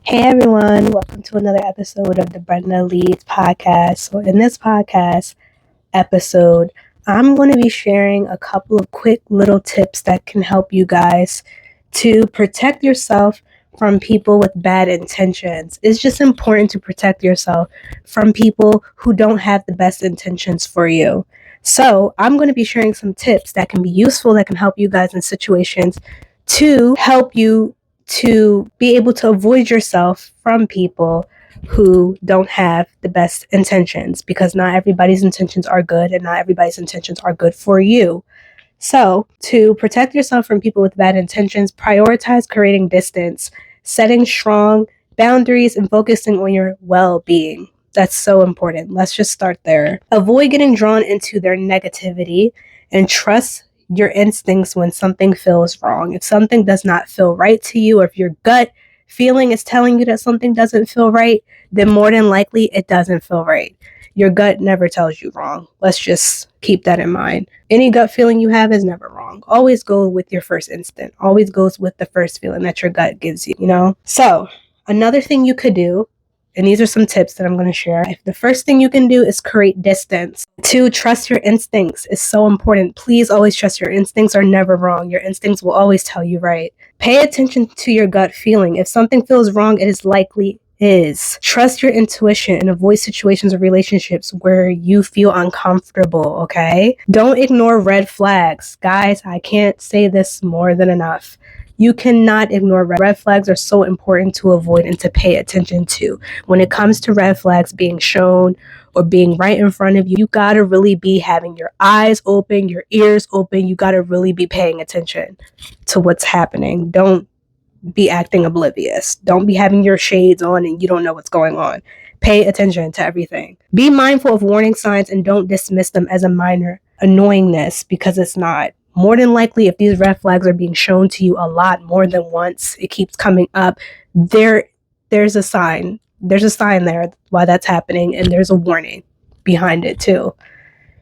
Hey everyone, welcome to another episode of the Brenda Leads podcast. So in this podcast episode, I'm going to be sharing a couple of quick little tips that can help you guys to protect yourself from people with bad intentions. It's just important to protect yourself from people who don't have the best intentions for you. So I'm going to be sharing some tips that can be useful, that can help you guys in situations to help you to be able to avoid yourself from people who don't have the best intentions, because not everybody's intentions are good and not everybody's intentions are good for you. So to protect yourself from people with bad intentions, prioritize creating distance, setting strong boundaries, and focusing on your well-being. That's so important. Let's just start there. Avoid getting drawn into their negativity and trust your instincts when something feels wrong. If something does not feel right to you, or if your gut feeling is telling you that something doesn't feel right, then more than likely it doesn't feel right. Your gut never tells you wrong. Let's just keep that in mind. Any gut feeling you have is never wrong. Always go with your first instinct. Always goes with the first feeling that your gut gives you, So another thing you could do, and these are some tips that I'm going to share. The first thing you can do is create distance. 2, trust your instincts is so important. Please always trust your instincts are never wrong. Your instincts will always tell you right. Pay attention to your gut feeling. If something feels wrong, it is likely is. Trust your intuition and avoid situations or relationships where you feel uncomfortable, okay? Don't ignore red flags. Guys, I can't say this more than enough. You cannot ignore red flags. Are so important to avoid and to pay attention to. When it comes to red flags being shown or being right in front of you, you gotta really be having your eyes open, your ears open. You gotta really be paying attention to what's happening. Don't be acting oblivious. Don't be having your shades on and you don't know what's going on. Pay attention to everything. Be mindful of warning signs and don't dismiss them as a minor annoyingness, because it's not. More than likely, if these red flags are being shown to you a lot more than once, it keeps coming up, there's a sign. There's a sign there why that's happening, and there's a warning behind it too.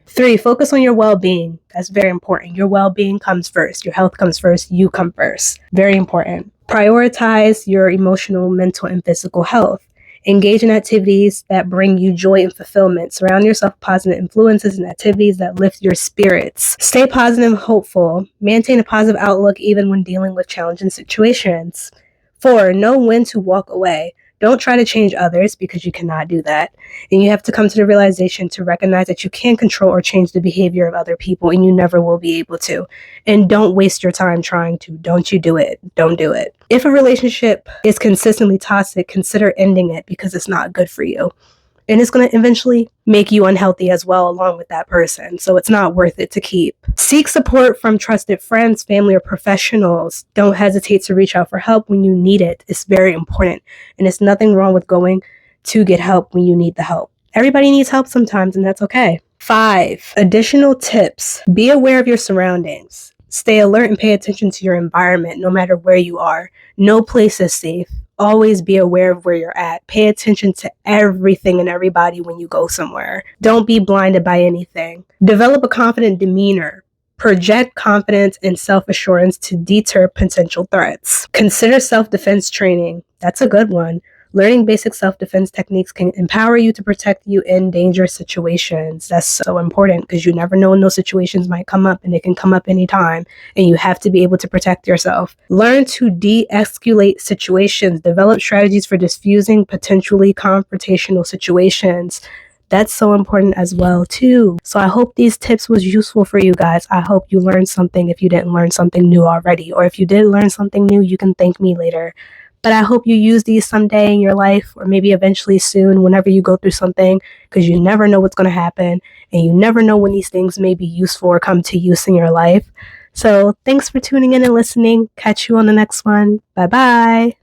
3, focus on your well-being. That's very important. Your well-being comes first. Your health comes first. You come first. Very important. Prioritize your emotional, mental, and physical health. Engage in activities that bring you joy and fulfillment. Surround yourself with positive influences and activities that lift your spirits. Stay positive and hopeful. Maintain a positive outlook even when dealing with challenging situations. 4, know when to walk away. Don't try to change others, because you cannot do that. And you have to come to the realization to recognize that you can't control or change the behavior of other people, and you never will be able to. And don't waste your time trying to. Don't you do it. Don't do it. If a relationship is consistently toxic, consider ending it, because it's not good for you. And it's going to eventually make you unhealthy as well, along with that person. So it's not worth it to keep. Seek support from trusted friends, family, or professionals. Don't hesitate to reach out for help when you need it. It's very important. And it's nothing wrong with going to get help when you need the help. Everybody needs help sometimes, and that's okay. 5, additional tips. Be aware of your surroundings. Stay alert and pay attention to your environment, no matter where you are. No place is safe. Always be aware of where you're at. Pay attention to everything and everybody when you go somewhere. Don't be blinded by anything. Develop a confident demeanor. Project confidence and self-assurance to deter potential threats. Consider self-defense training. That's a good one. Learning basic self-defense techniques can empower you to protect you in dangerous situations. That's so important, because you never know when those situations might come up, and it can come up anytime, and you have to be able to protect yourself. Learn to de-escalate situations. Develop strategies for diffusing potentially confrontational situations. That's so important as well too. So I hope these tips was useful for you guys. I hope you learned something if you didn't learn something new already, or if you did learn something new, you can thank me later. But I hope you use these someday in your life, or maybe eventually soon, whenever you go through something, because you never know what's going to happen, and you never know when these things may be useful or come to use in your life. So thanks for tuning in and listening. Catch you on the next one. Bye-bye.